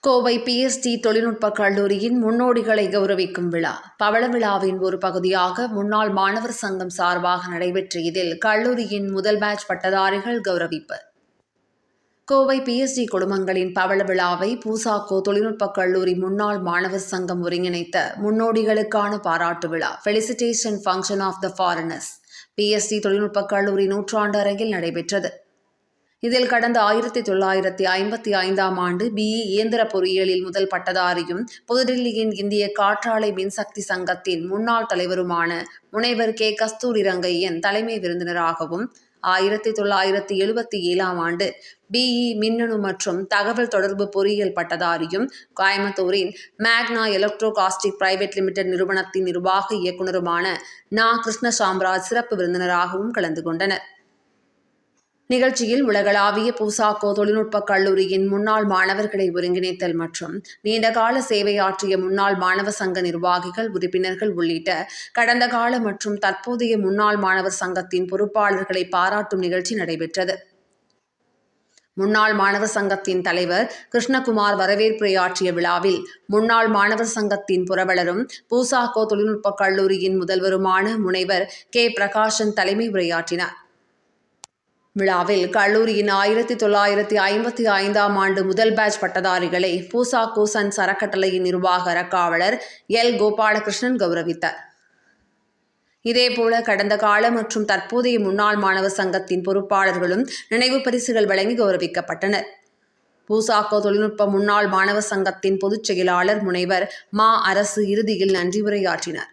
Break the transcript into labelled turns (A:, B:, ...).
A: Kovai BST தொழில்நுட்பக் கல்லூரியின் முன்னோடிகளை கௌரவிக்கும் விழா பவள விழாவின் ஒரு பகுதியாக முன்னாள் மாணவர் சங்கம் சார்பாக நடைபெற்ற இதில் கல்லூரியின் முதல் பேட்ச் பட்டதாரிகள் கௌரவிப்பு. கோவை பிஎஸ்டி குழுமங்களின் பவள விழாவை பூசாக்கோ தொழில்நுட்பக் கல்லூரி முன்னாள் மாணவர் சங்கம் ஒருங்கிணைத்த முன்னோடிகளுக்கான பாராட்டு விழா felicitation function of the foreigners PST தொழில்நுட்பக் கல்லூரி நூற்றாண்டு அரங்கில் நடைபெற்றது. இதில் கடந்த 1955ஆம் ஆண்டு பிஇ இயந்திர பொறியியலில் முதல் பட்டதாரியும் புதுடில்லியின் இந்திய காற்றாலை மின்சக்தி சங்கத்தின் முன்னாள் தலைவருமான முனைவர் கே. கஸ்தூரி ரங்கையன் தலைமை விருந்தினராகவும் 1977ஆம் ஆண்டு பிஇ மின்னணு மற்றும் தகவல் தொடர்பு பொறியியல் பட்டதாரியும் கோயம்புத்தூரின் மேக்னா எலக்ட்ரோ காஸ்டிக் பிரைவேட் லிமிடெட் நிறுவனத்தின் நிர்வாக இயக்குநருமான நா. கிருஷ்ணசாம்ராஜ் சிறப்பு விருந்தினராகவும் கலந்து கொண்டனர். நிகழ்ச்சியில் உலகளாவிய பூசாக்கோ தொழில்நுட்பக் கல்லூரியின் முன்னாள் மாணவர்களை ஒருங்கிணைத்தல் மற்றும் நீண்டகால சேவையாற்றிய முன்னாள் மாணவ சங்க நிர்வாகிகள், உறுப்பினர்கள் உள்ளிட்ட கடந்த கால மற்றும் தற்போதைய முன்னாள் மாணவர் சங்கத்தின் பொறுப்பாளர்களை பாராட்டும் நிகழ்ச்சி நடைபெற்றது. முன்னாள் மாணவர் சங்கத்தின் தலைவர் கிருஷ்ணகுமார் வரவேற்புரையாற்றிய விழாவில் முன்னாள் மாணவர் சங்கத்தின் புரவலரும் பூசாக்கோ தொழில்நுட்பக் கல்லூரியின் முதல்வருமான முனைவர் கே. பிரகாஷன் தலைமை உரையாற்றினார். விழாவில் கல்லூரியின் 1955ஆம் ஆண்டு முதல் பேட்ச் பட்டதாரிகளை பூசாக்கோ சன்ஸ் அறக்கட்டளையின் நிர்வாக அறக்காவலர் எல். கோபாலகிருஷ்ணன் கௌரவித்தார். இதேபோல கடந்த கால மற்றும் தற்போதைய முன்னாள் மாணவர் சங்கத்தின் பொறுப்பாளர்களும் நினைவு பரிசுகள் வழங்கி கௌரவிக்கப்பட்டனர். பூசாக்கோ தொழில்நுட்ப முன்னாள் மாணவர் சங்கத்தின் பொதுச் செயலாளர் முனைவர் மா. அரசு இறுதியில் நன்றி உரையாற்றினார்.